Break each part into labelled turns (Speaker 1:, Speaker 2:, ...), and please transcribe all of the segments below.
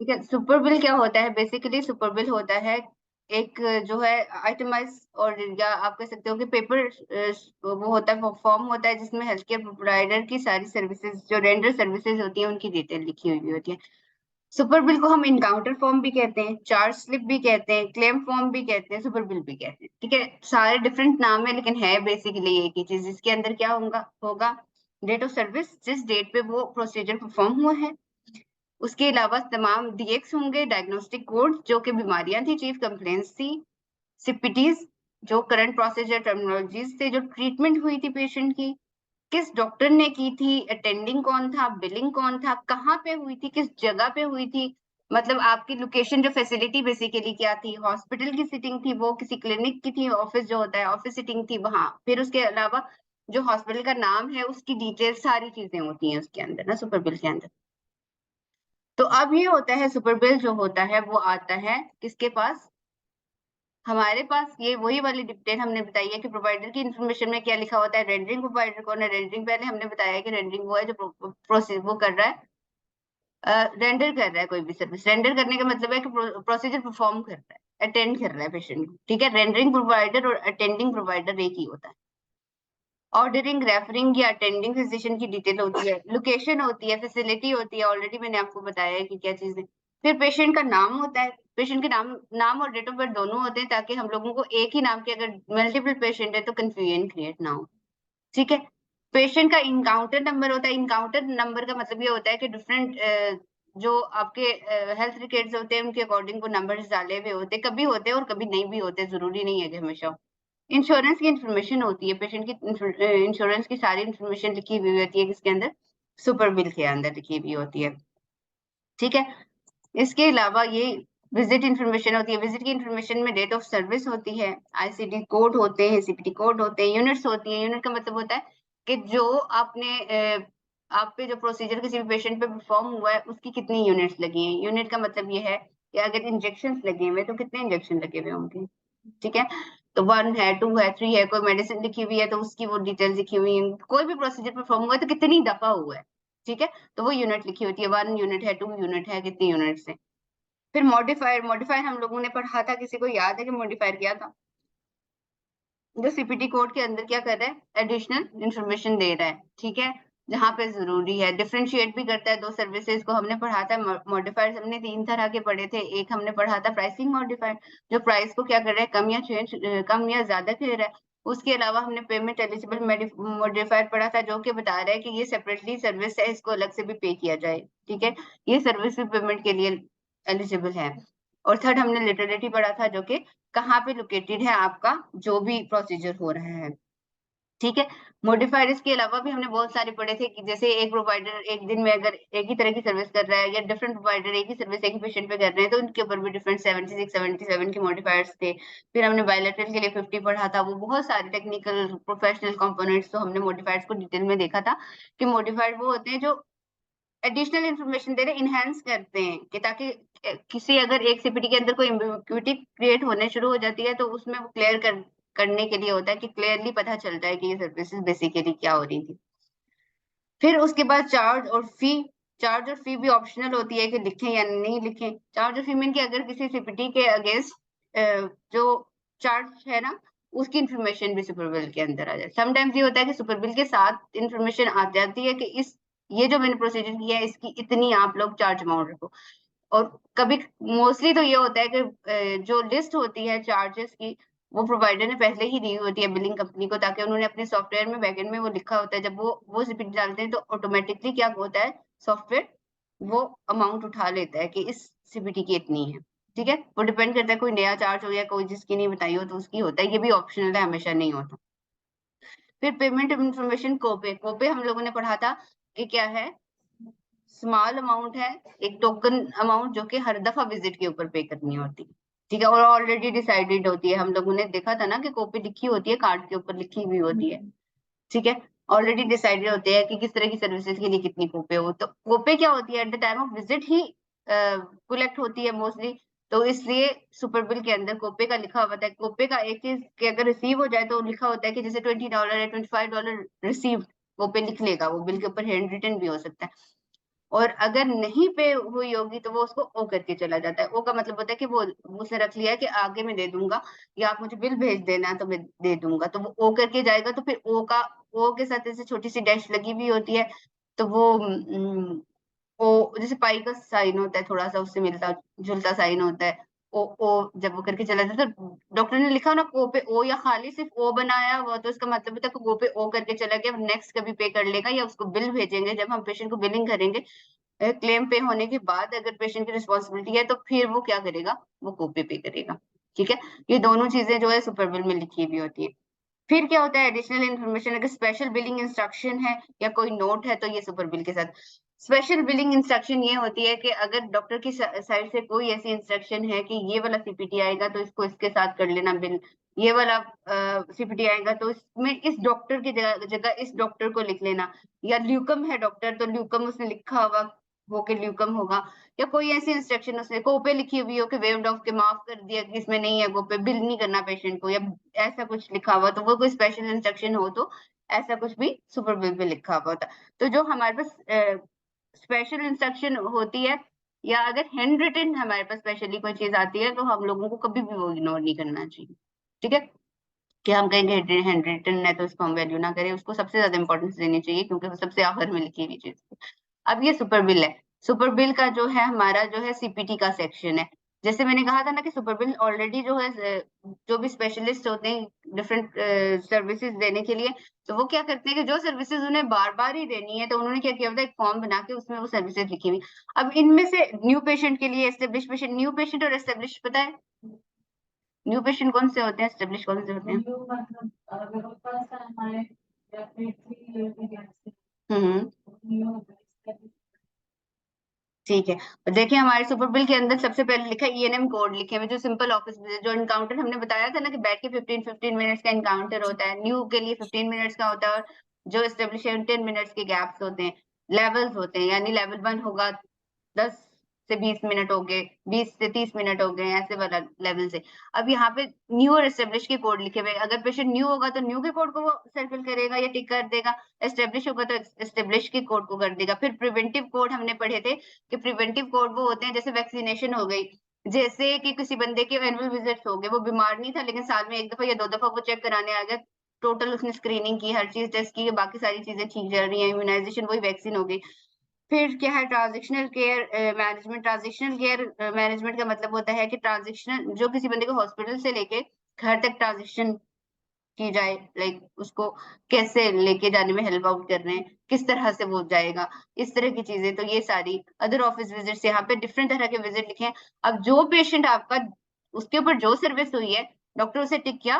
Speaker 1: ठीक है। Super bill क्या होता है? बेसिकली सुपर बिल होता है एक जो है आइटमाइज, और या आप कह सकते हो कि पेपर वो होता है, फॉर्म होता है जिसमें हेल्थ केयर प्रोवाइडर की सारी सर्विसेज जो रेंडर सर्विसेज होती है उनकी डिटेल लिखी हुई होती है। सुपर बिल को हम इनकाउंटर फॉर्म भी कहते हैं, चार्ज स्लिप भी कहते हैं, क्लेम फॉर्म भी कहते हैं, सुपर बिल भी कहते हैं। ठीक है, सारे डिफरेंट नाम है लेकिन है बेसिकली एक ही चीज। इसके अंदर क्या होगा डेट ऑफ सर्विस, जिस डेट पे वो प्रोसीजर परफॉर्म हुआ है। उसके अलावा तमाम डीएक्स होंगे, डायग्नोस्टिक कोड जो कि बीमारियां थी, चीफ कंप्लेंट्स थी, सीपीटीज जो करंट प्रोसीजर टर्मिनोलॉजीज थे, जो ट्रीटमेंट हुई थी पेशेंट की, किस डॉक्टर ने की थी, अटेंडिंग कौन था, बिलिंग कौन था, कहाँ पे हुई थी, किस जगह पे हुई थी, मतलब आपकी लोकेशन, जो फैसिलिटी बेसिकली क्या थी, हॉस्पिटल की सिटिंग थी वो, किसी क्लिनिक की थी, ऑफिस जो होता है ऑफिस सिटिंग थी वहां। फिर उसके अलावा जो हॉस्पिटल का नाम है उसकी डिटेल, सारी चीजें होती हैं उसके अंदर ना, सुपर बिल के अंदर। तो अब ये होता है सुपर बिल जो होता है वो आता है किसके पास? हमारे पास ये वही वाली डिटेल हमने बताई है कि प्रोवाइडर की इन्फॉर्मेशन में क्या लिखा होता है, रेंडरिंग प्रोवाइडर कौन है। रेंडरिंग पहले हमने बताया है कि रेंडरिंग वो है जो प्रोसेस वो कर रहा है, रेंडर कर रहा है कोई भी सर्विस। रेंडर करने का मतलब है कि प्रोसीजर परफॉर्म कर रहा है, अटेंड कर रहा है पेशेंट को। ठीक है, रेंडरिंग प्रोवाइडर और अटेंडिंग प्रोवाइडर एक ही होता है। ऑर्डरिंग, रेफरिंग या अटेंडिंग फिजिशियन की डिटेल होती है, लोकेशन होती है, फैसिलिटी होती है, ऑलरेडी मैंने आपको बताया है कि क्या चीजें। फिर पेशेंट का नाम होता है, पेशेंट के नाम नाम और डेट ऑफ बर्थ दोनों होते हैं ताकि हम लोगों को एक ही नाम के अगर मल्टीपल पेशेंट है तो कंफ्यूजन क्रिएट ना हो। ठीक है। पेशेंट का इनकाउंटर नंबर होता है। इनकाउंटर नंबर का मतलब ये होता है कि डिफरेंट जो आपके हेल्थ रिकॉर्ड्स होते हैं उनके अकॉर्डिंग वो नंबर्स डाले हुए होते हैं, कभी होते हैं और कभी नहीं भी होते, जरूरी नहीं है कि हमेशा हो। इंश्योरेंस की इंफॉर्मेशन होती है, पेशेंट की इंश्योरेंस की सारी इंफॉर्मेशन लिखी हुई होती है किसके अंदर? सुपर बिल के अंदर लिखी हुई होती है। ठीक है। इसके अलावा ये विजिट इंफॉर्मेशन होती है। विजिट की इंफॉर्मेशन में डेट ऑफ सर्विस होती है, आईसीडी कोड होते हैं, सीपीटी कोड होते हैं, यूनिट्स होती हैं। यूनिट का मतलब होता है कि जो आपने आप पे जो प्रोसीजर किसी भी पेशेंट पे परफॉर्म हुआ है उसकी कितनी यूनिट्स लगी हैं। यूनिट का मतलब ये है कि अगर इंजेक्शन लगे हुए तो कितने इंजेक्शन लगे हुए होंगे। ठीक है, तो 1 है, 2 है, 3 है, कोई मेडिसिन लिखी हुई है तो उसकी वो डिटेल्स लिखी हुई है। कोई भी प्रोसीजर परफॉर्म हुआ है तो कितनी दफा हुआ है। ठीक है, तो वो यूनिट लिखी होती है, 1 यूनिट है, 2 यूनिट है, कितनी यूनिट है। फिर मॉडिफायर, मॉडिफायर हम लोगों ने पढ़ा था, किसी को याद है कि मॉडिफायर क्या था? जो सीपीटी कोड के अंदर क्या कर रहा है, एडिशनल इंफॉर्मेशन दे रहा है। ठीक है, जहां पे जरूरी है, डिफरेंशिएट भी करता है दो सर्विसेज को। हमने पढ़ा था मॉडिफायर्स हमने 3 तरह के पढ़े थे। एक हमने पढ़ा था प्राइसिंग मॉडिफायर, जो प्राइस को क्या कर रहा है, कम या चेंज, कम या ज्यादा कर रहा है। उसके अलावा हमने पेमेंट एलिजिबल मॉडिफायर पढ़ा था जो कि बता रहा है कि ये सेपरेटली सर्विस है, इसको अलग से भी पे किया जाए। ठीक है, ये सर्विस भी पेमेंट के लिए एलिजिबल है। और थर्ड हमने लिटरेटी पढ़ा था जो कि कहाँ पे लोकेटेड है आपका जो भी प्रोसीजर हो रहा है। ठीक है, मॉडिफायर इसके अलावा भी हमने बहुत सारे पढ़े थे कि जैसे एक प्रोवाइडर एक दिन में अगर एक ही तरह की सर्विस कर रहा है या डिफरेंट प्रोवाइडर एक ही सर्विस एक ही पेशेंट पे कर रहे हैं तो उनके ऊपर भी डिफरेंट 76 77 के मॉडिफायर्स थे। फिर हमने बायलैटरल के लिए 50 पढ़ा था। वो बहुत सारे टेक्निकल प्रोफेशनल कंपोनेंट्स तो हमने मॉडिफायर्स को डिटेल में देखा था कि मॉडिफायर वो होते हैं जो एडिशनल इंफॉर्मेशन दे रहे, इनहेंस करते हैं कि ताकि किसी अगर एक सीपीटी के अंदर कोई एम्बिग्युइटी क्रिएट होने शुरू हो जाती है तो उसमें वो करने के लिए होता है कि क्लियरली पता चलता है कि ये सर्विसेज बेसिकली क्या हो रही थी। फिर उसके बाद चार्ज और फी। चार्ज और फी भी ऑप्शनल होती है कि लिखें या नहीं लिखें। चार्ज और फी मीन कि अगर किसी सीपीटी के अगेंस्ट जो चार्ज है ना उसकी इंफॉर्मेशन भी सुपर बिल के अंदर आ जाए। समटाइम्स ये होता है कि सुपर बिल के साथ इंफॉर्मेशन आ जाती है कि इस ये जो मैंने प्रोसीजर किया है इसकी इतनी आप लोग चार्ज अमाउंट रखो। और कभी मोस्टली तो ये होता है कि जो लिस्ट होती है चार्जेस की वो प्रोवाइडर ने पहले ही दी होती है बिलिंग कंपनी को, ताकि उन्होंने अपने सॉफ्टवेयर में बैकएंड में वो लिखा होता है। जब वो सीपीटी डालते हैं तो ऑटोमेटिकली क्या होता है, सॉफ्टवेयर वो अमाउंट उठा लेता है कि इस सीपीटी की इतनी है। ठीक है, वो डिपेंड करता है कोई नया चार्ज हो या कोई जिसकी नहीं बताई हो तो उसकी होता है। ये भी ऑप्शनल है, हमेशा नहीं होता। फिर पेमेंट इंफॉर्मेशन कोपे। कोपे हम लोगों ने पढ़ा था कि क्या है, स्मॉल अमाउंट है, एक टोकन अमाउंट जो कि हर दफा विजिट के ऊपर पे करनी होती है। ठीक है, और ऑलरेडी डिसाइडेड होती है। हम लोगों ने देखा था ना कि कॉपी लिखी होती है, कार्ड के ऊपर लिखी हुई होती है। ठीक है, ऑलरेडी डिसाइडेड होते हैं कि किस तरह की सर्विसेज के लिए कितनी कोपे हो। तो कोपे क्या होती है, at the time of visit he collect होती है मोस्टली। तो इसलिए सुपर बिल के अंदर कोपे का लिखा हुआ था। कोपे का एक चीज कि अगर रिसीव हो जाए तो लिखा होता है कि जैसे $20 है, $25 रिसीव, कोपे लिख लेगा वो, बिल के ऊपर हैंड रिटन भी हो सकता है। और अगर नहीं पे हुई होगी तो वो उसको ओ करके चला जाता है। ओ का मतलब होता है कि वो उसने रख लिया है कि आगे मैं दे दूंगा, या आप मुझे बिल भेज देना तो मैं दे दूंगा, तो वो ओ करके जाएगा। तो फिर ओ के साथ ऐसे छोटी सी डैश लगी हुई होती है, तो वो ओ जैसे पाई का साइन होता है, थोड़ा सा उससे मिलता जुलता साइन होता है। ओ जब वो करके चला जाता है, तो डॉक्टर ने लिखा ना ओ पे ओ, या खाली सिर्फ ओ बनाया हुआ, तो इसका मतलब होता है कि ओ पे ओ करके चला गया, नेक्स्ट कभी पे कर लेगा, या उसको बिल भेजेंगे जब हम पेशेंट को बिलिंग करेंगे। क्लेम पे होने के बाद अगर पेशेंट की रिस्पॉन्सिबिलिटी है, तो फिर वो क्या करेगा, वो कोपे पे करेगा। ठीक है, ये दोनों चीजें जो है सुपर बिल में लिखी हुई होती है। फिर क्या होता है, एडिशनल इन्फॉर्मेशन, अगर स्पेशल बिलिंग इंस्ट्रक्शन है या कोई नोट है, तो ये सुपर बिल के साथ। स्पेशल बिलिंग इंस्ट्रक्शन ये होती है कि अगर डॉक्टर की साइड से कोई ऐसी इंस्ट्रक्शन है कि ये वाला सीपीटी आएगा तो इसको इसके साथ कर लेना बिल, ये वाला सीपीटी आएगा तो इसमें इस डॉक्टर की जगह इस डॉक्टर को लिख लेना, या ल्यूकम है डॉक्टर तो ल्यूकम उसने लिखा हुआ हो के ल्यूकम होगा, या कोई ऐसी इंस्ट्रक्शन उसने कोपे लिखी हुई हो कि वेव्ड ऑफ के माफ कर दिया कि इसमें नहीं है कोपे, बिल नहीं करना पेशेंट को, या ऐसा कुछ लिखा हुआ, तो वो कोई स्पेशल इंस्ट्रक्शन हो तो ऐसा कुछ भी सुपर बिल में लिखा हुआ होता। तो जो हमारे पास स्पेशल इंस्ट्रक्शन होती है, या अगर हैंड रिटन हमारे पास स्पेशली कोई चीज आती है, तो हम लोगों को कभी भी वो इग्नोर नहीं करना चाहिए। ठीक है, कि हम कहेंगे हैंड रिटन है तो इसको हम वैल्यू ना करें, उसको सबसे ज्यादा इंपॉर्टेंस देनी चाहिए, क्योंकि वो सबसे आखिर में लिखी हुई चीज। अब ये सुपर बिल है। सुपर बिल का जो है हमारा जो है सीपीटी का सेक्शन है। जैसे मैंने कहा था ना कि सुपर बिल ऑलरेडी जो है जो भी स्पेशलिस्ट होते हैं डिफरेंट सर्विसेज देने के लिए, तो वो क्या करते हैं कि जो सर्विसेज उन्हें बार बार ही देनी है, तो उन्होंने क्या किया होता है, एक फॉर्म बना के उसमें वो सर्विसेज लिखी हुई। अब इनमें से न्यू पेशेंट के लिए एस्टेब्लिश पेशेंट, न्यू पेशेंट और एस्टेब्लिश पता है, न्यू पेशेंट कौन से होते हैं, एस्टेब्लिश कौन से होते हैं? हम्म, ठीक है। और देखिए हमारे सुपर बिल के अंदर सबसे पहले लिखा है ईएनएम कोड लिखे हुए, जो सिंपल ऑफिस जो इनकाउंटर हमने बताया था ना कि बैठ के 15-15 मिनट्स का इनकाउंटर होता है, न्यू के लिए 15 मिनट्स का होता है, और जो एस्टेब्लिश 10 मिनट्स के गैप्स होते हैं, लेवल्स होते हैं, यानी लेवल 1 होगा 10 से 20 मिनट हो गए, 20 से 30 मिनट हो गए, ऐसे वाला लेवल से। अब यहाँ पे न्यू और एस्टेब्लिश के कोड लिखे हुए, अगर पेशेंट न्यू होगा तो न्यू के कोड को वो सर्कल करेगा या टिक कर देगा, एस्टेब्लिश होगा तो एस्टेब्लिश के कोड को कर देगा। फिर प्रिवेंटिव कोड हमने पढ़े थे कि प्रिवेंटिव कोड वो होते हैं जैसे वैक्सीनेशन हो गई, जैसे कि किसी बंदे के एनुअल विजिट्स हो गए, वो बीमार नहीं था लेकिन साल में 1 दफा या 2 दफा वो चेक कराने आ गया, टोटल उसने स्क्रीनिंग की, हर चीज टेस्ट की, बाकी सारी चीजें ठीक चल रही है, इम्यूनाइजेशन वही वैक्सीन हो गई। फिर क्या है, transitional care management. Transitional care management का मतलब होता है कि ट्रांजिशनल जो किसी बंदे को हॉस्पिटल से लेके घर तक ट्रांजिशन की जाए, लाइक उसको कैसे लेके जाने में हेल्प आउट कर रहे हैं, किस तरह से वो जाएगा, इस तरह की चीजें। तो ये सारी अदर ऑफिस विजिट्स, यहाँ पे डिफरेंट तरह के विजिट लिखे हैं। अब जो पेशेंट आपका उसके ऊपर जो सर्विस हुई है, डॉक्टर उसे टिक किया,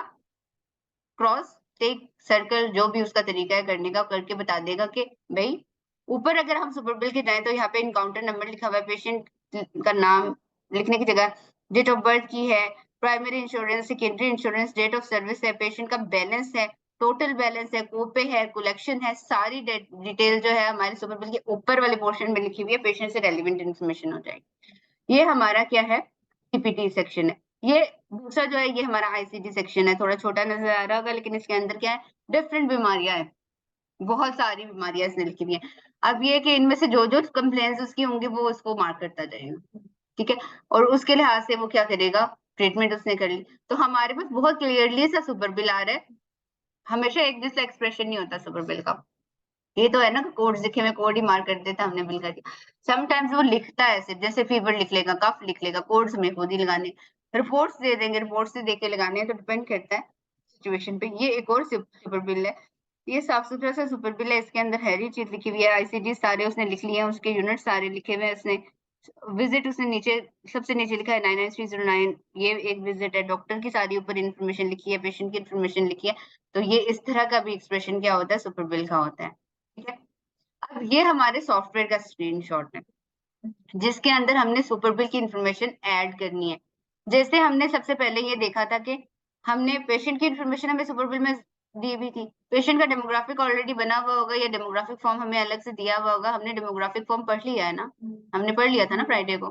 Speaker 1: क्रॉस, टिक, सर्कल, जो भी उसका तरीका है करने का, करके बता देगा कि भाई ऊपर अगर हम सुपर बिल के जाए तो यहाँ पे इनकाउंटर नंबर लिखा हुआ है, पेशेंट का नाम लिखने की जगह डेट ऑफ बर्थ की है, primary insurance, secondary insurance, date of service है, पेशेंट का बैलेंस है, टोटल बैलेंस है, कोपे है, कलेक्शन है, सारी डिटेल जो है हमारे सुपर बिल के ऊपर वाले पोर्शन में लिखी हुई है, पेशेंट से रेलिवेंट इन्फॉर्मेशन हो जाएगी। ये हमारा क्या है, सीपीटी सेक्शन है। ये दूसरा जो है ये हमारा आईसीडी सेक्शन है, थोड़ा छोटा नजर आ रहा होगा लेकिन इसके अंदर क्या है, डिफरेंट बीमारियां हैं, बहुत सारी बीमारियां इसने लिखी हुई हैं। अब ये कि इनमें से जो जो कंप्लेंट्स उसकी होंगी वो उसको मार्क करता जाएगा। ठीक है, और उसके लिहाज से वो क्या करेगा, ट्रीटमेंट उसने कर ली। तो हमारे पास बहुत क्लियरली सा सुपर बिल आ रहा है, हमेशा एक जैसा एक्सप्रेशन नहीं होता सुपर बिल का। ये तो है ना, कोड लिखे हुए कोड ही मार कर देता, हमने बिल कर दिया। समटाइम्स वो लिखता है ऐसे, जैसे फीवर लिख लेगा, कफ लिख लेगा, कोड्स में खुद ही लगाने, रिपोर्ट्स दे देंगे, रिपोर्ट्स से देके लगाने, तो डिपेंड करता है सिचुएशन पे। ये एक और सुपर बिल है, ये साफ सुथरा सा सुपर बिल है, इसके अंदर हर ही चीज लिखी हुई है, आईसीडी सारे उसने लिख लिए हैं, उसके यूनिट सारे लिखे हुए हैं उसने। विजिट उसने नीचे सबसे नीचे लिखा है 99309, ये एक विजिट है, डॉक्टर की सारी ऊपर इन्फॉर्मेशन लिखी है, पेशेंट की इन्फॉर्मेशन लिखी है। तो ये इस तरह का भी एक्सप्रेशन क्या होता है, सुपर बिल का होता है। ठीक है, अब ये हमारे सॉफ्टवेयर का स्क्रीनशॉट है, जिसके अंदर हमने सुपर बिल की इंफॉर्मेशन ऐड करनी है। जैसे हमने सबसे पहले ये देखा था कि हमने पेशेंट की इंफॉर्मेशन हमें सुपर बिल में दी हुई थी, पेशेंट का डेमोग्राफिक ऑलरेडी बना हुआ होगा या डेमोग्राफिक फॉर्म हमें अलग से दिया हुआ होगा। हमने डेमोग्राफिक फॉर्म पढ़ लिया है ना, हमने पढ़ लिया था ना फ्राइडे को।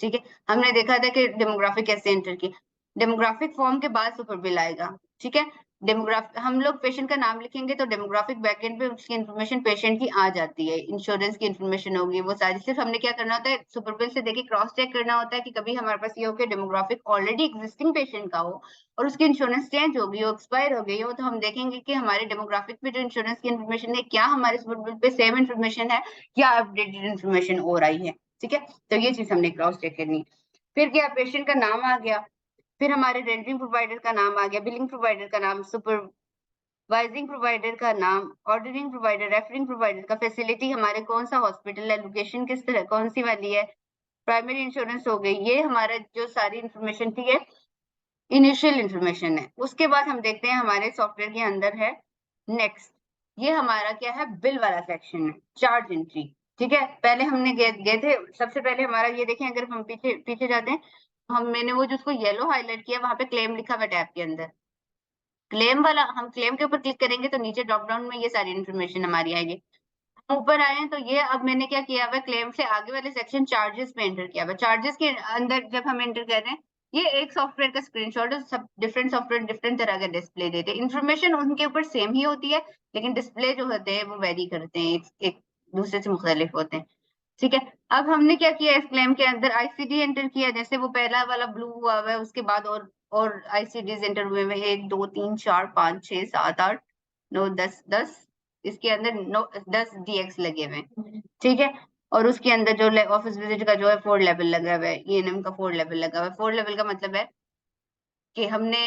Speaker 1: ठीक है, हमने देखा था कि डेमोग्राफिक कैसे एंटर की, डेमोग्राफिक फॉर्म के बाद सुपर बिल आएगा। ठीक है, डेमोग्राफिक, हम लोग पेशेंट का नाम लिखेंगे तो डेमोग्राफिक बैकएंड पे उसकी इन्फॉर्मेशन पेशेंट की आ जाती है, इंश्योरेंस की इन्फॉर्मेशन होगी वो सारी। सिर्फ हमने क्या करना होता है, सुपर बिल से देखिए क्रॉस चेक करना होता है कि कभी हमारे पास ये हो कि डेमोग्राफिक ऑलरेडी एग्जिस्टिंग पेशेंट का हो और उसकी इंश्योरेंस चेंज हो गई हो, एक्सपायर हो गई हो, तो हम देखेंगे कि हमारे डेमोग्राफिक पे जो इंश्योरेंस की इन्फॉर्मेशन है क्या हमारे super bill pay same information है या अपडेटेड इन्फॉर्मेशन और आई है। ठीक है, तो ये चीज हमने क्रॉस चेक करनी है। फिर क्या, पेशेंट का नाम आ गया, फिर हमारे रेंडरिंग प्रोवाइडर का नाम आ गया, बिलिंग प्रोवाइडर का नाम, सुपरवाइजिंग प्रोवाइडर का नाम, ऑर्डरिंग प्रोवाइडर, रेफरिंग प्रोवाइडर का, फैसिलिटी हमारे कौन सा हॉस्पिटल है, लोकेशन किस तरह कौन सी वाली है, प्राइमरी इंश्योरेंस हो गई। ये हमारा जो सारी इंफॉर्मेशन थी, ये इनिशियल इंफॉर्मेशन है। उसके बाद हम देखते हैं हमारे सॉफ्टवेयर के अंदर है नेक्स्ट, ये हमारा क्या है, बिल वाला सेक्शन है, चार्ज एंट्री। ठीक है, पहले हमने गए थे, सबसे पहले हमारा ये देखें, अगर हम पीछे पीछे जाते हैं, मैंने वो जिसको येलो हाईलाइट किया वहां पे क्लेम लिखा हुआ टैब के अंदर, क्लेम वाला, हम क्लेम के ऊपर क्लिक करेंगे तो नीचे ड्रॉप डाउन में ये सारी इन्फॉर्मेशन हमारी आएगी। हम ऊपर आए हैं तो ये अब मैंने क्या किया हुआ, क्लेम से आगे वाले सेक्शन चार्जेस पे एंटर किया हुआ। चार्जेस के अंदर जब हम एंटर कर रहे हैं, ये एक सॉफ्टवेयर का स्क्रीनशॉट है, सब डिफरेंट सॉफ्टवेयर डिफरेंट तरह का डिस्प्ले देते हैं, इन्फॉर्मेशन उनके ऊपर सेम ही होती है लेकिन डिस्प्ले जो होते हैं वो वेरी करते हैं, एक दूसरे से मुख्तलिफ होते हैं। ठीक है, अब हमने क्या किया, इस क्लेम के अंदर आईसीडी एंटर किया, जैसे वो पहला वाला ब्लू हुआ हुआ है, उसके बाद और आईसीडीज एंटर हुए हुए, 1 2 3 4 5 6 7 8 9 10 10, इसके अंदर 10 डीएक्स लगे हुए हैं। ठीक है, और उसके अंदर जो ऑफिस विजिट का जो है 4 लेवल लगा हुआ है, ईएनएम का 4 लेवल लगा हुआ है। 4 लेवल का मतलब है कि हमने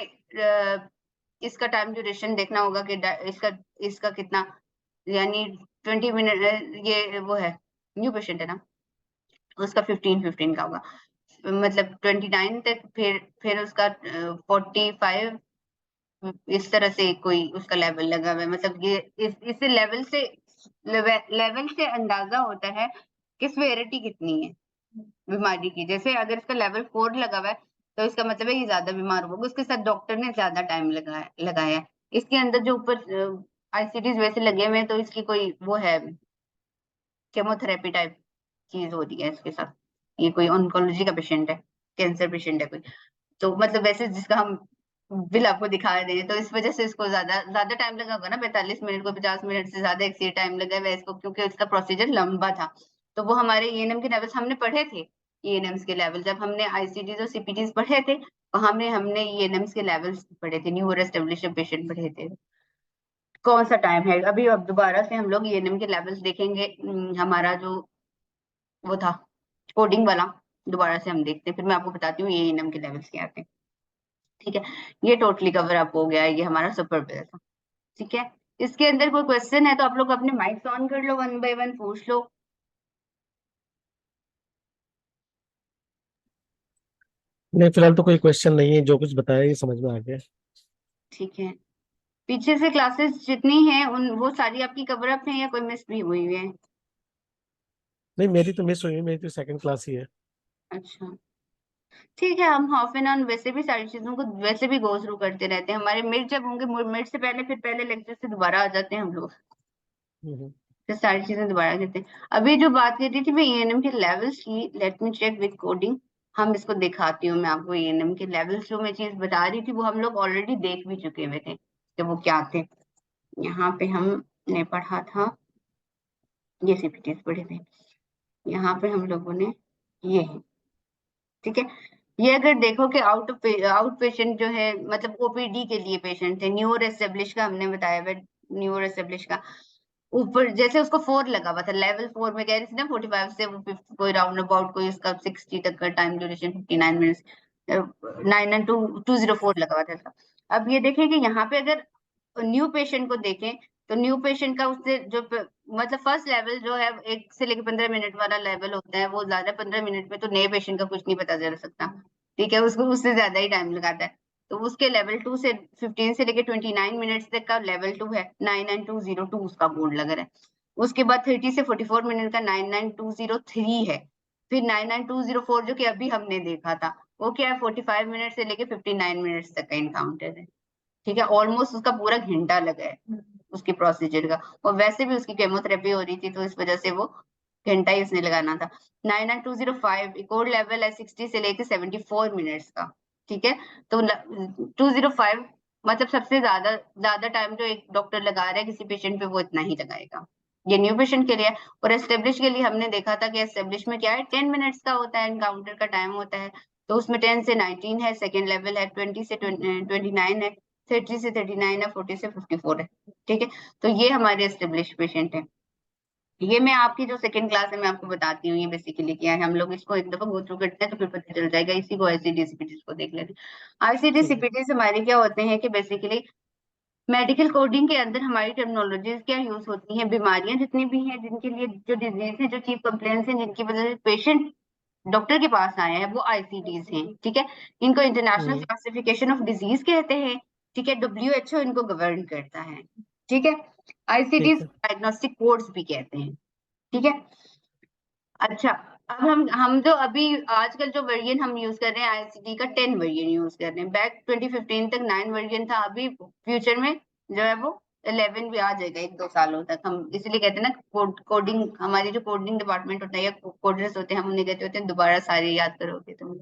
Speaker 1: इसका टाइम ड्यूरेशन देखना होगा कि इसका इसका कितना, यानी 20 मिनट, ये वो है न्यू पेशेंट है ना, उसका 15 का होगा, मतलब 29 तक, फिर उसका 45, इस तरह से कोई उसका लेवल लगा हुआ है। मतलब ये इस लेवल से अंदाजा होता है कि सेवेरिटी कितनी है बीमारी की। जैसे अगर इसका लेवल 4 लगा हुआ है तो इसका मतलब है ये ज्यादा बीमार होगा, उसके साथ डॉक्टर ने ज्यादा टाइम लगाया है। इसके अंदर जो ऊपर आईसीडीज वैसे लगे हुए हैं तो इसकी कोई वो है, केमोथेरेपी टाइप चीज हो रही है इसके साथ, ये कोई ऑन्कोलॉजी का पेशेंट है, कैंसर पेशेंट है कोई, तो मतलब वैसे जिसका हम बिल आपको दिखा रहे हैं, तो इस वजह से इसको ज्यादा ज्यादा टाइम लगा होगा ना, 45 मिनट को 50 मिनट से ज्यादा एक्सीड टाइम लगा है इसको, क्योंकि इसका प्रोसीजर लंबा था। तो वो हमारे ईएनएम के लेवल्स हमने पढ़े थे, ईएनएम्स के लेवल जब हमने आईसीडीज और सीपीटीज पढ़े थे, वहां में हमने ईएनएम्स के लेवल्स पढ़े थे, न्यू और एस्टेब्लिश्ड पेशेंट पढ़े थे। कौन सा टाइम है अभी, अब दोबारा से हम लोग ईएनएम के लेवल्स देखेंगे, हमारा जो वो था कोडिंग वाला, दोबारा से हम देखते हैं, फिर मैं आपको बताती हूँ ये ईएनएम के लेवल्स क्या आते हैं। ठीक है, ये टोटली कवर अप हो गया है, ये हमारा सुपर बिल था। ठीक है, इसके अंदर कोई क्वेश्चन है तो आप लोग अपने माइक्स ऑन कर लो, 1 बाय 1 पूछ लो।
Speaker 2: नहीं, फिलहाल तो कोई क्वेश्चन नहीं है, जो कुछ बताया ये समझ में आ गया।
Speaker 1: ठीक है, पीछे से क्लासेस जितनी हैं उन वो सारी आपकी कवर अप है या कोई मिस भी हुई है?
Speaker 2: नहीं, मेरी तो मिस हुई है, मेरी तो सेकंड क्लास ही है।
Speaker 1: अच्छा, ठीक है, हम हाफ एन आवर वैसे भी सारी चीजों को वैसे भी गो थ्रू करते रहते हैं, हमारे मिड जब होंगे, मिड से पहले फिर पहले लेक्चर से दोबारा आ जाते हैं हम लोग,
Speaker 2: हम्म।
Speaker 1: फिर सारी चीजें दोबारा करते हैं। अभी जो बात कर रही थी मैं ईएनएम के लेवल्स की, let me check with coding, हम इसको दिखाती हूँ मैं आपको। ईएनएम के लेवल्स जो मैं चीज बता रही थी वो हम लोग ऑलरेडी देख भी चुके हुए थे कि वो क्या थे। यहाँ पे हमने पढ़ा था, ये सीपीटीज पढ़े थे, यहाँ पे हम लोगों ने ये है। ठीक है, ये अगर देखो कि आउट पेशेंट जो है, मतलब ओपीडी के लिए पेशेंट थे, न्यू और एस्टेब्लिश का हमने बताया हुआ, न्यू और एस्टेब्लिश का ऊपर जैसे उसको 4 लगा हुआ था, लेवल 4 में कह रही थी ना, 45 से वो 50 कोई राउंड अबाउट कोई उसका 60 तक का टाइम ड्यूरेशन, 59 मिनट्स, 99204 लगा हुआ था इसका। अब ये देखें कि यहाँ पे अगर न्यू पेशेंट को देखें तो न्यू पेशेंट का उससे जो मतलब फर्स्ट लेवल जो है 1 से लेकर 15 मिनट वाला लेवल होता है, वो ज्यादा 15 मिनट में तो नए पेशेंट का कुछ नहीं पता चल सकता। ठीक है, उसको उससे ज्यादा ही टाइम लगाता है, तो उसके लेवल 2 से 15 से लेकर 29 मिनट्स तक का लेवल 2 है, 99202 उसका कोड लग रहा है। उसके बाद 30 से 44 मिनट का 99203 है, फिर 99204 जो कि अभी हमने देखा था वो क्या है, 45 मिनट से लेकर 59 मिनट्स तक का इनकाउंटर है। ठीक है, ऑलमोस्ट उसका पूरा घंटा लगा है उसके प्रोसीजर का, और वैसे भी उसकी केमोथेरेपी हो रही थी तो इस वजह से वो घंटा ही उसने लगाना था। 99205 एक और लेवल है 60 से लेकर 74 मिनट्स का। ठीक है, तो 205 मतलब सबसे ज्यादा टाइम जो एक डॉक्टर लगा रहा है किसी पेशेंट पे वो इतना ही लगाएगा। ये न्यू पेशेंट के लिए है। और एस्टेब्लिश के लिए हमने देखा था कि एस्टेब्लिश में क्या है, 10 मिनट्स का होता है, एनकाउंटर का टाइम होता है। तो उसमें 10 से 19 है, सेकेंड लेवल है, 20 से 29 है, 30 से 39 है, 40 से 54 है। ठीक है, तो ये हमारे एस्टेब्लिश पेशेंट है। ये मैं आपकी जो सेकंड क्लास है मैं आपको बताती हूँ ये बेसिकली क्या है। हम लोग इसको एक दफा गो थ्रू करते हैं तो फिर पता चल जाएगा। इसी को आईसीडी सीपीटी को देख लेते हैं। आईसीडी
Speaker 2: ठीक है।
Speaker 1: सीपीटी हमारे क्या होते हैं कि बेसिकली मेडिकल कोडिंग के अंदर हमारी टर्मिनोलॉजीज क्या यूज होती हैं, बीमारियां जितनी भी हैं जिनके लिए जो डिजीज है, जो चीफ कंप्लेंट्स हैं, जिनकी वजह से पेशेंट डॉक्टर के पास आए हैं, वो आईसीडीज हैं। ठीक है, इनको international
Speaker 2: hmm.
Speaker 1: Classification of disease कहते हैं। ठीक है, डब्ल्यूएचओ इनको गवर्न करता है। ठीक है,
Speaker 2: ठीक
Speaker 1: आईसीडीज
Speaker 2: है।
Speaker 1: डायग्नोस्टिक कोड्स भी कहते हैं। ठीक है, अच्छा, अब हम जो अभी आजकल जो वर्जन हम यूज कर रहे हैं आईसीडी का 10 वर्जन यूज कर रहे हैं। बैक 2015 तक 9 वर्जन था। अभी फ्यूचर में जो है वो 11 भी आ जाएगा 1-2 सालों तक। हम इसलिए कहते हैं ना कोडिंग, हमारी जो कोडिंग डिपार्टमेंट होता है या कोडर्स होते हैं, हम उन्हें कहते होते हैं दोबारा सारे याद करोगे तुम,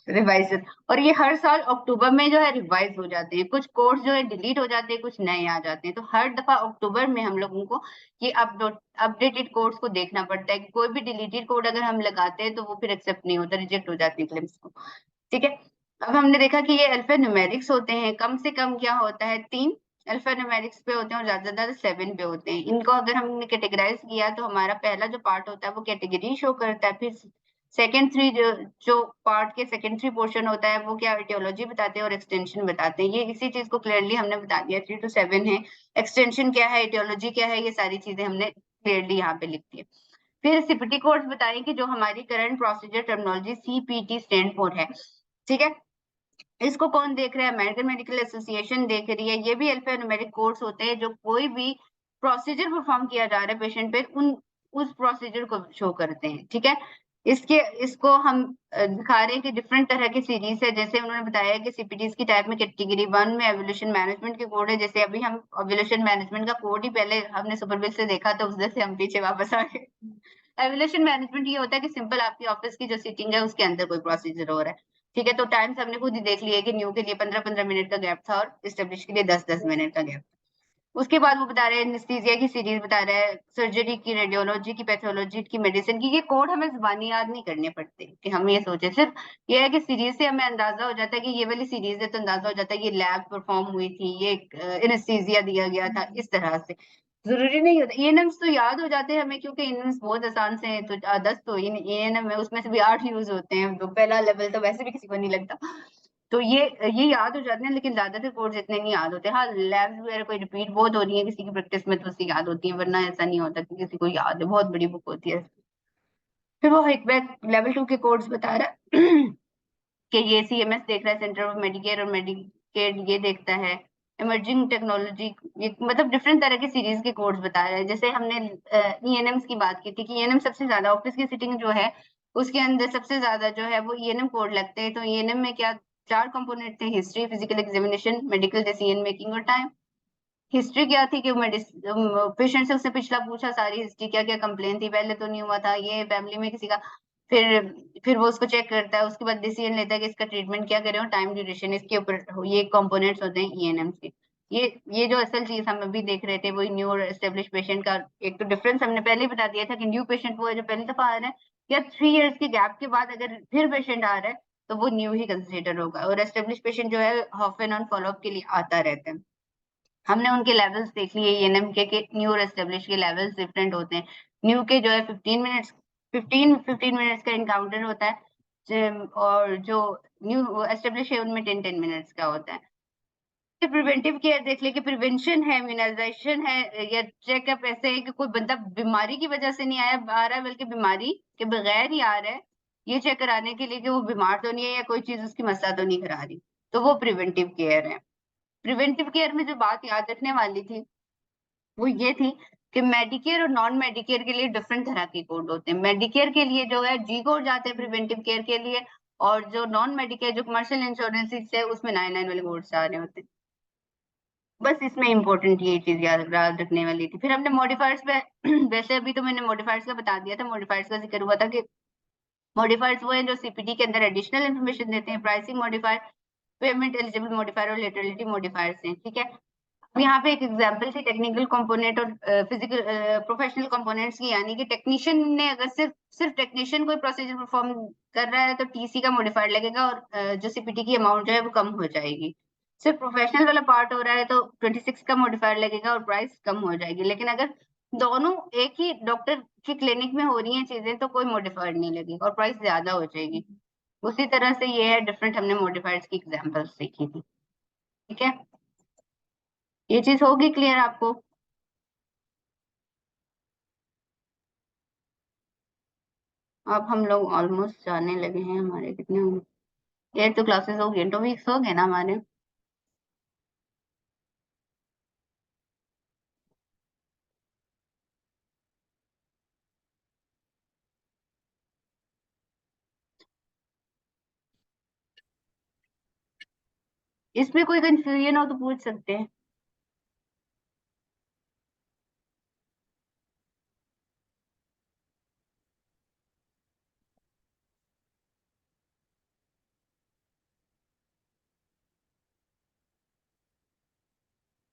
Speaker 1: रिवाइज। और ये हर साल अक्टूबर में जो है रिवाइज हो जाते हैं। कुछ कोर्स जो है डिलीट हो जाते हैं, कुछ नए आ जाते हैं। तो हर दफा अक्टूबर में हम लोगों को ये अपडेटेड कोर्स को देखना पड़ता है कि कोई भी डिलीटेड कोड अगर हम लगाते हैं तो वो फिर एक्सेप्ट नहीं होता, रिजेक्ट हो जाती है क्लेम्स को। ठीक है, अब हमने देखा कि ये अल्फा न्यूमेरिक्स होते हैं। कम से कम क्या होता है, 3 अल्फा न्यूमेरिक्स पे होते हैं और ज्यादा से ज्यादा 7 पे होते हैं। इनको अगर हमने कैटेगराइज किया तो हमारा पहला जो पार्ट होता है वो कैटेगरी शो करता है। फिर सेकेंड थ्री जो पार्ट के सेकेंड थ्री पोर्शन होता है वो क्या, इटियोलॉजी बताते हैं और एक्सटेंशन बताते हैं। ये इसी चीज को क्लियरली हमने बता दिया, 3 to 7 है, एक्सटेंशन क्या है, इटियोलॉजी क्या है, ये सारी चीजें हमने क्लियरली यहाँ पे लिख दी है। फिर सीपीटी कोड्स बताएं कि जो हमारी current procedure terminology CPT stand for है। ठीक है, इसको कौन देख रहा है, अमेरिकन मेडिकल एसोसिएशन देख रही है। ये भी अल्फा न्यूमेरिक कोड्स होते हैं जो कोई भी प्रोसीजर परफॉर्म किया जा रहा है पेशेंट पे, उस प्रोसीजर को शो करते हैं। ठीक है, इसको हम दिखा रहे हैं कि डिफरेंट तरह की सीरीज है। जैसे उन्होंने बताया कि सीपीटीज की टाइप में कैटेगरी 1 में एवोल्यूशन मैनेजमेंट के कोड है। जैसे अभी हम एवोल्यूशन मैनेजमेंट का कोड ही पहले हमने सुपरविल से देखा तो उससे से हम पीछे वापस आ गए। एवोल्यूशन मैनेजमेंट ये होता है कि सिंपल आपकी ऑफिस की जो सीटिंग है उसके अंदर कोई प्रोसीजर हो रहा है। ठीक है, तो टाइम्स हमने खुद ही देख लिया कि न्यू के लिए 15-15 मिनट का गैप था और एस्टेब्लिश के लिए 10-10 मिनट का गैप। उसके बाद वो बता रहे हैं एनेस्थीसिया की सीरीज बता रहा है, सर्जरी की, रेडियोलॉजी की, पैथोलॉजी की, मेडिसिन की। ये कोड हमें जुबानी याद नहीं करने पड़ते कि हम ये सोचे। सिर्फ ये है कि सीरीज से हमें अंदाजा हो जाता है कि ये वाली सीरीज है तो अंदाजा हो जाता है ये लैब परफॉर्म हुई थी, ये एनेस्थीसिया दिया गया था, इस तरह से। जरूरी नहीं होता एएनएम्स तो याद हो जाते हैं हमें, क्योंकि एएनएम्स बहुत आसान से हैं। तो 10 तो एएनएम है, उसमें से भी 8 यूज होते हैं। तो पहला लेवल तो वैसे भी किसी को नहीं लगता। तो ये याद हो जाते हैं, लेकिन ज्यादातर कोड्स इतने नहीं याद होते। हाँ, लैब्स वगैरह कोई रिपीट बहुत हो रही है किसी की प्रैक्टिस में तो उससे याद होती है, वरना ऐसा नहीं होता कि किसी को याद है। बहुत बड़ी बुक होती है। फिर वो एक बैक लेवल 2 के कोड्स बता रहा है कि ये सीएमएस देख रहा है, सेंटर ऑफ मेडिकेयर और मेडिकेड ये देखता है। इमर्जिंग टेक्नोलॉजी, ये मतलब डिफरेंट तरह की सीरीज के कोड्स बता रहे हैं। जैसे हमने ईएनएम्स की बात की थी कि ईएनएम सबसे ज्यादा ऑफिस की सिटिंग जो है उसके अंदर सबसे ज्यादा जो है वो ईएनएम कोड लगते हैं। तो ईएनएम में क्या, 4 कंपोनेंट थे, history, physical examination, medical decision making और टाइम। हिस्ट्री क्या थी कि पेशेंट से उसने पिछला पूछा, सारी हिस्ट्री, क्या क्या कंप्लेन थी, पहले तो नहीं हुआ था ये फैमिली में किसी का। फिर वो उसको चेक करता है, उसके बाद डिसीजन लेता है कि इसका ट्रीटमेंट क्या करें और टाइम ड्यूरेशन इसके ऊपर। ये कंपोनेंट्स होते हैं ईएनएम के। ये जो असल चीज हम अभी देख रहे थे वही न्यू और एस्टेब्लिश पेशेंट का एक तो डिफरेंस हमने पहले ही बता दिया था कि न्यू पेशेंट वो है जो पहली दफा आ रहा है, या 3 इयर्स के गैप के बाद अगर फिर पेशेंट आ रहा है तो वो न्यू ही कंसिडर होगा। और एस्टेब्लिश पेशेंट जो है ऑफ एंड ऑन फॉलोअप के लिए आता रहता है। हमने उनके लेवल्स देख लिए ईएनएम के न्यू और एस्टेब्लिश के लेवल्स डिफरेंट होते हैं। न्यू के जो है 15 मिनट्स का इनकाउंटर होता है, और जो न्यू एस्टेब्लिश है उनमें 10-10 मिनट्स का होता है। प्रिवेंटिव केयर देख ले कि प्रिवेंशन है, इम्यूनाइजेशन है, या चेकअप ऐसे है कि कोई बंदा बीमारी की वजह से नहीं आ रहा है बल्कि बीमारी के बगैर ही आ रहा है, ये चेक कराने के लिए कि वो बीमार तो नहीं है या कोई चीज उसकी मसला तो नहीं करा रही। तो वो प्रिवेंटिव केयर है। प्रिवेंटिव केयर में जो बात याद रखने वाली थी वो ये थी कि मेडिकेयर और नॉन मेडिकेयर के लिए डिफरेंट तरह के कोड होते हैं। मेडिकेयर के लिए जो है जी कोड जाते हैं प्रिवेंटिव केयर के लिए, और जो नॉन मेडिकेयर जो कमर्शियल इंश्योरेंस है उसमें 99 वाले कोड्स आ रहे होते हैं। बस इसमें इंपॉर्टेंट ये चीज याद रखने वाली थी। फिर हमने मॉडिफायर्स पे वैसे अभी तो मैंने मॉडिफायर्स का बता दिया था, मॉडिफायर्स का जिक्र हुआ था कि मॉडिफायर्स वो है जो सीपीटी के अंदर एडिशनल इन्फॉर्मेशन देते हैं। Pricing modifier payment eligible modifier और लेटरलिटी मॉडिफायर्स हैं, ठीक है। अब यहाँ पे एक एग्जांपल थी टेक्निकल कंपोनेंट और फिजिकल प्रोफेशनल कंपोनेंट्स की, यानी कि टेक्नीशियन ने अगर सिर्फ टेक्नीशियन कोई प्रोसीजर परफॉर्म कर रहा है तो टीसी का मॉडिफायर लगेगा और जो सीपीटी की अमाउंट जो है वो कम हो जाएगी। सिर्फ प्रोफेशनल वाला पार्ट हो रहा है तो 26 का मॉडिफायर लगेगा और प्राइस कम हो जाएगी। लेकिन अगर दोनों एक ही डॉक्टर की क्लिनिक में हो रही हैं चीजें तो कोई मॉडिफायर नहीं लगेगा और प्राइस ज्यादा हो जाएगी। उसी तरह से ये है डिफरेंट, हमने मॉडिफायर्स की एग्जांपल्स सीखी थी, ठीक है। ये चीज होगी क्लियर आपको? अब हम लोग ऑलमोस्ट जाने लगे हैं, हमारे कितने होंगे, 8 तो क्लासेस हो गए, 2 वीक्स हो गए ना हमारे। इसमें कोई कंफ्यूजन हो तो पूछ सकते हैं।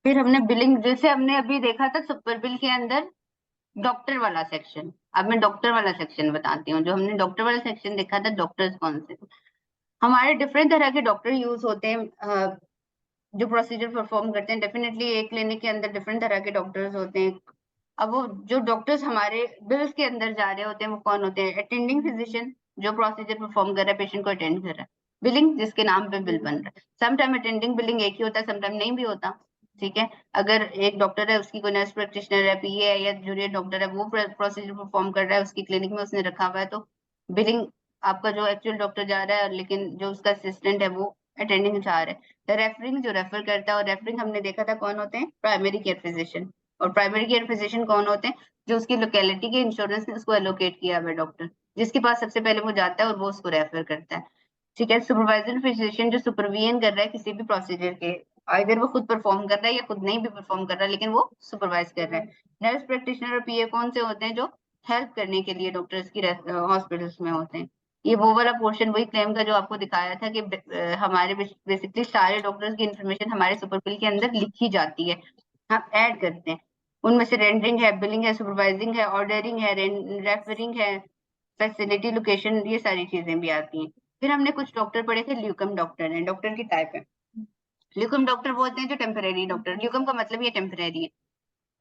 Speaker 1: फिर हमने बिलिंग, जैसे हमने अभी देखा था सुपर बिल के अंदर डॉक्टर वाला सेक्शन, अब मैं डॉक्टर वाला सेक्शन बताती हूँ। जो हमने डॉक्टर वाला सेक्शन देखा था, डॉक्टर्स कौन से, हमारे डिफरेंट तरह के डॉक्टर यूज होते हैं जो प्रोसीजर परफॉर्म करते हैं। डेफिनेटली एक क्लिनिक के अंदर डिफरेंट तरह के डॉक्टर्स होते हैं। अब वो जो डॉक्टर्स हमारे बिल्स के अंदर जा रहे होते हैं वो कौन होते हैं? अटेंडिंग फिजिशियन जो प्रोसीजर परफॉर्म कर रहा है, पेशेंट को अटेंड कर रहा है। बिलिंग जिसके नाम पे बिल बन रहा है। समटाइम अटेंडिंग बिलिंग एक ही होता है, समटाइम नहीं भी होता, ठीक है। अगर एक डॉक्टर है, उसकी कोई नर्स प्रैक्टिशनर है, पीए है या जूनियर डॉक्टर है, वो प्रोसीजर परफॉर्म कर रहा है, उसकी क्लिनिक में उसने रखा हुआ है, तो बिलिंग आपका जो एक्चुअल डॉक्टर जा रहा है, लेकिन जो उसका असिस्टेंट है वो अटेंडिंग जा रहा है। रेफरिंग जो रेफर करता है, और रेफरिंग हमने देखा था कौन होते हैं? Primary care physician. और प्राइमरी केयर फिजिशियन कौन होते हैं? जो उसकी लोकेलिटी के इंश्योरेंस ने उसको एलोकेट किया हुआ डॉक्टर, जिसके पास सबसे पहले वो जाता है और वो उसको रेफर करता है, ठीक है। सुपरवाइजर फिजिशियन जो सुपरविजन कर रहा है किसी भी प्रोसीजर के, अगर वो खुद परफॉर्म कर रहा है या खुद नहीं भी परफॉर्म कर रहा है लेकिन वो सुपरवाइज कर रहा है। नर्स प्रैक्टिशनर और पीए कौन से होते हैं? जो हेल्प करने के लिए डॉक्टर्स की हॉस्पिटल्स में होते हैं। ये वो वाला पोर्शन, वही क्लेम का जो आपको दिखाया था कि हमारे बेसिकली सारे डॉक्टर्स की इंफॉर्मेशन हमारे सुपर बिल के अंदर लिखी जाती है, हम ऐड करते हैं। उनमें से रेंडरिंग है, बिलिंग है, सुपरवाइजिंग है, ऑर्डरिंग है, रेफरिंग है, फैसिलिटी लोकेशन, ये सारी चीजें भी आती हैं। फिर हमने कुछ डॉक्टर पढ़े थे, ल्यूकम डॉक्टर है, डॉक्टर की टाइप है। ल्यूकम डॉक्टर वो होते हैं जो टेम्परेरी डॉक्टर, ल्यूकम का मतलब ये टेम्परेरी है।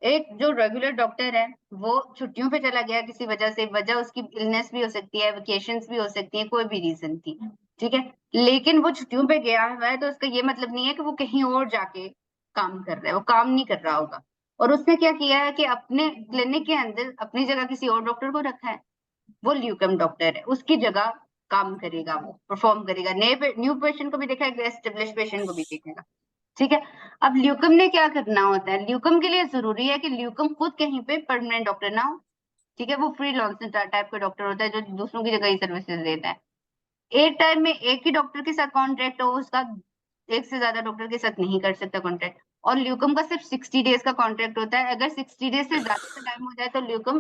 Speaker 1: एक जो रेगुलर डॉक्टर है वो छुट्टियों पे चला गया किसी वजह से, वजह उसकी इलनेस भी हो सकती है, वेकेशंस भी हो सकती है, कोई भी रीजन थी, ठीक है। लेकिन वो छुट्टियों पे गया हुआ है तो उसका ये मतलब नहीं है कि वो कहीं और जाके काम कर रहा है, वो काम नहीं कर रहा होगा। और उसने क्या किया है कि अपने क्लिनिक के अंदर अपनी जगह किसी और डॉक्टर को रखा है, वो ल्यूकम डॉक्टर है, उसकी जगह काम करेगा, वो परफॉर्म करेगा, नए न्यू पेशेंट को भी देखेगा, एस्टेब्लिश पेशेंट को भी देखेगा, ठीक है। अब ल्यूकम ने क्या करना होता है? ल्यूकम के लिए जरूरी है कि ल्यूकम खुद कहीं पे परमानेंट डॉक्टर ना हो, ठीक है। वो फ्री लांसर टाइप का डॉक्टर होता है जो दूसरों की जगह ही सर्विसेज देता है। एक टाइम में एक ही डॉक्टर के साथ कॉन्ट्रैक्ट हो उसका, एक से ज्यादा डॉक्टर के साथ नहीं कर सकता कॉन्ट्रैक्ट। और ल्यूकम का सिर्फ 60 डेज का कॉन्ट्रैक्ट होता है। अगर 60 डेज से ज्यादा का टाइम हो जाए तो ल्यूकम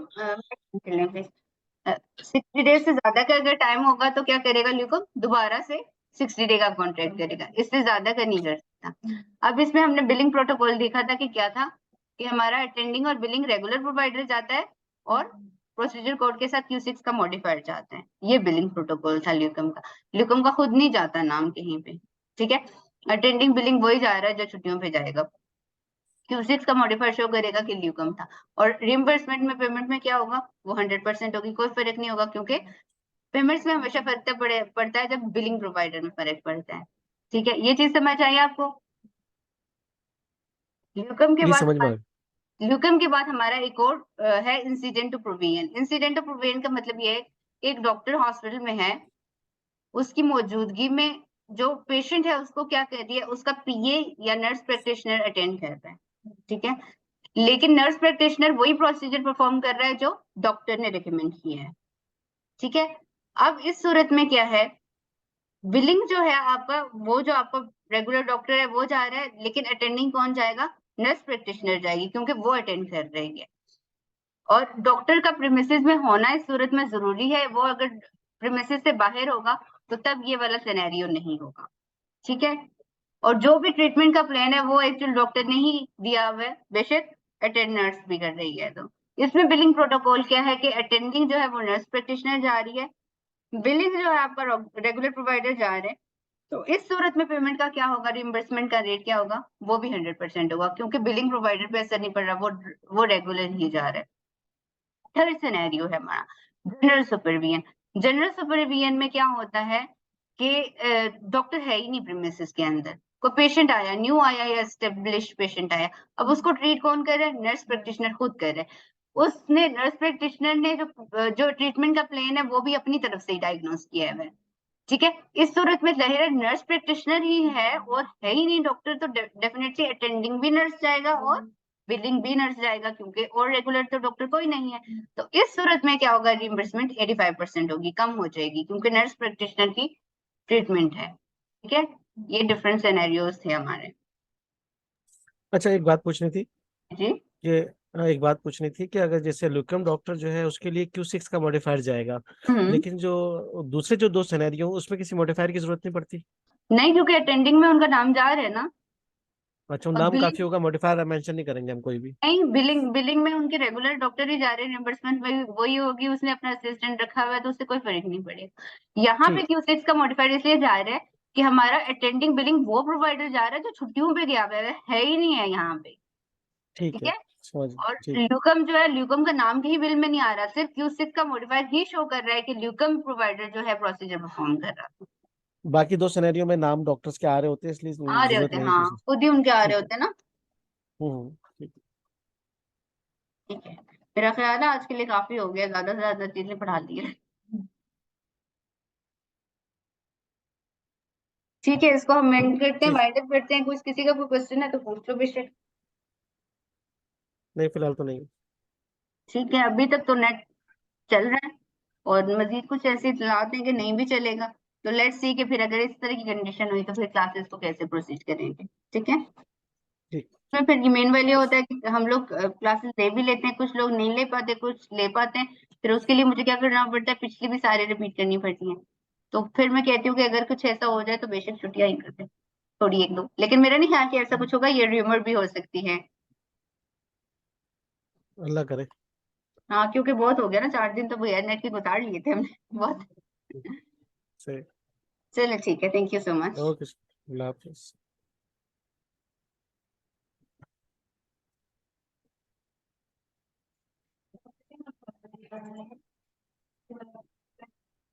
Speaker 1: 60 डेज से ज्यादा का अगर टाइम होगा तो क्या करेगा ल्यूकम? दोबारा से 60 डे का कॉन्ट्रैक्ट करेगा, इससे ज्यादा का नहीं कर सकता। अब इसमें हमने बिलिंग प्रोटोकॉल देखा था कि क्या था, कि हमारा अटेंडिंग और बिलिंग रेगुलर प्रोवाइडर जाता है और प्रोसीजर कोड के साथ Q6 का मॉडिफायर जाता है। ये बिलिंग प्रोटोकॉल था ल्यूकम का। ल्यूकम का खुद नहीं जाता नाम कहीं पे, ठीक है। अटेंडिंग बिलिंग वही जा रहा है जो छुट्टियों पे जाएगा। Q6 का मॉडिफायर शो करेगा कि ल्यूकम था। और रिइंबर्समेंट में, पेमेंट में क्या होगा? वो 100% होगी, कोई फर्क नहीं होगा, क्योंकि पेमेंट्स में हमेशा फर्क पड़ता है जब बिलिंग प्रोवाइडर में फर्क पड़ता है, ठीक है। ये चीज समझ आई आपको? ल्यूकम के
Speaker 2: ये
Speaker 1: बाद
Speaker 2: समझ में आ
Speaker 1: ल्यूकम के बाद हमारा एक और है incident to provision. Incident to provision का मतलब ये है, एक डॉक्टर हॉस्पिटल में है, उसकी मौजूदगी में जो पेशेंट है उसको क्या कर दिया, उसका पीए या नर्स प्रैक्टिशनर अटेंड कर रहा है, ठीक है। लेकिन नर्स प्रैक्टिशनर वही प्रोसीजर परफॉर्म कर रहा है जो डॉक्टर ने रिकमेंड किया है, ठीक है। अब इस सूरत में क्या है, बिलिंग जो है आपका, वो जो आपका रेगुलर डॉक्टर है वो जा रहा है, लेकिन अटेंडिंग कौन जाएगा? नर्स प्रैक्टिशनर जाएगी, क्योंकि वो अटेंड कर रही है। और डॉक्टर का प्रीमिसेस में होना इस सूरत में जरूरी है, वो अगर प्रीमिसेस से बाहर होगा तो तब ये वाला सिनेरियो नहीं होगा, ठीक है। और जो भी ट्रीटमेंट का प्लान है वो एक्चुअल डॉक्टर ने ही दिया हुआ है, बेशक अटेंड नर्स भी कर रही है। तो इसमें बिलिंग प्रोटोकॉल क्या है कि अटेंडिंग जो है वो नर्स प्रैक्टिशनर जा रही है, बिलिंग जो है आपका रेगुलर प्रोवाइडर जा रहे हैं। तो इस सूरत में पेमेंट का क्या होगा, रिइंबर्समेंट का रेट क्या होगा, वो भी 100% होगा, क्योंकि बिलिंग प्रोवाइडर पे असर नहीं पड़ रहा, वो रेगुलर ही जा रहा है। थर्ड सिनेरियो है हमारा जनरल सुपरविजन। जनरल सुपरविजन में क्या होता है कि डॉक्टर है ही नहीं प्रीमिसेस के अंदर, कोई पेशेंट आया, न्यू आया या एस्टेब्लिश पेशेंट आया, अब उसको ट्रीट कौन कर रहा है, नर्स प्रैक्टिशनर खुद कर रहा है। उसने नर्स प्रैक्टिशनर ने जो ट्रीटमेंट का प्लान है वो भी अपनी तरफ से ही डायग्नोस किया है। ठीक है, इस सूरत में जाहिर नर्स प्रैक्टिशनर ही है और है ही नहीं डॉक्टर, तो डेफिनेटली अटेंडिंग भी नर्स जाएगा और बिलिंग भी नर्स जाएगा, क्योंकि और रेगुलर तो डॉक्टर कोई नहीं है। तो इस सूरत में क्या होगा, रिइंबर्समेंट 85% होगी, कम हो जाएगी, क्योंकि नर्स प्रैक्टिशनर की ट्रीटमेंट है। ठीक है, ये डिफरेंट सिनेरियोज थे हमारे।
Speaker 2: अच्छा, एक बात पूछनी थी
Speaker 1: जी।
Speaker 2: कि एक बात पूछनी थी कि अगर जैसे लुकम डॉक्टर जो है उसके लिए Q6 का मॉडिफायर जाएगा,
Speaker 1: हम्म।
Speaker 2: लेकिन जो दूसरे जो दो सिनेरियो उसमें किसी मॉडिफायर की जरूरत नहीं पड़ती?
Speaker 1: नहीं, क्योंकि अटेंडिंग में उनका नाम जा रहा है ना।
Speaker 2: अच्छा, वो
Speaker 1: और
Speaker 2: नाम
Speaker 1: बिलिंग,
Speaker 2: काफी होगा, मॉडिफायर मेंशन नहीं करेंगे हम कोई भी?
Speaker 1: नहीं, बिलिंग बिलिंग में उनके रेगुलर डॉक्टर ही जा रहे हैं, रिम्बर्समेंट में भी वही होगी, उसने अपना असिस्टेंट रखा हुआ है, तो उससे कोई फर्क नहीं पड़ेगा। यहाँ पे
Speaker 2: ठीक।
Speaker 1: Q6 का मॉडिफायर इसलिए जा रहा है कि हमारा अटेंडिंग बिलिंग वो प्रोवाइडर जा रहा है जो छुट्टियों पे गया हुआ है ही नहीं है यहाँ पे।
Speaker 2: ठीक
Speaker 1: ठीक
Speaker 2: है,
Speaker 1: है।
Speaker 2: समझ।
Speaker 1: और
Speaker 2: ठीक।
Speaker 1: ल्यूकम जो है, ल्यूकम का नाम भी बिल में नहीं आ रहा, सिर्फ Q6 का मॉडिफायर ही शो कर रहा है कि ल्यूकम प्रोवाइडर जो है प्रोसीजर परफॉर्म कर रहा है।
Speaker 2: बाकी दो सिनेरियो में नाम डॉक्टर्स के आ रहे होते हैं, इसलिए
Speaker 1: आ रहे
Speaker 2: जरूरत
Speaker 1: होते हैं,
Speaker 2: नहीं है
Speaker 1: हाँ,
Speaker 2: किसी।
Speaker 1: खुद ही उनके आ रहे
Speaker 2: ठीक है।
Speaker 1: होते हैं ना।
Speaker 2: ठीक है।
Speaker 1: ठीक है, मेरा ख्याल है आज के लिए काफी हो गया, ज्यादा से ज्यादा चीजें पढ़ा दी है। ठीक है, इसको हम एंड करते हैं,
Speaker 2: ठीक।
Speaker 1: वाइंड अप करते हैं। कुछ किसी का कोई क्वेश्चन है तो पूछ लो बेशक।
Speaker 2: नहीं, फिलहाल तो नहीं।
Speaker 1: ठीक है, अभी तक तो नेट चल रहा है, और मजीद कुछ ऐसी इतलात है कि नहीं भी चलेगा, तो लेट्स सी कि फिर अगर इस तरह की कंडीशन हुई तो फिर क्लासेस को कैसे प्रोसीड करेंगे। ठीक है,
Speaker 2: ठीक।
Speaker 1: तो फिर मेन वाली होता है कि हम लोग क्लासेस ले भी लेते हैं, कुछ लोग नहीं ले पाते, कुछ ले पाते हैं, फिर उसके लिए मुझे क्या करना पड़ता है, पिछली भी सारे रिपीट करनी पड़ती हैं। तो फिर मैं कहती हूँ कि अगर कुछ ऐसा हो जाए तो बेशक छुट्टियां ही कर दें, थोड़ी एक दो, लेकिन मेरा नहीं ख्याल कि ऐसा कुछ होगा, ये र्यूमर भी हो सकती है।
Speaker 2: अल्लाह करे।
Speaker 1: हाँ, क्योंकि बहुत हो गया ना, 4 दिन तो भैया नेट की गुताड़ लिए थे हमने बहुत।
Speaker 2: सही।
Speaker 1: चलो ठीक है, thank you so much.
Speaker 2: Okay. Allah Hafiz.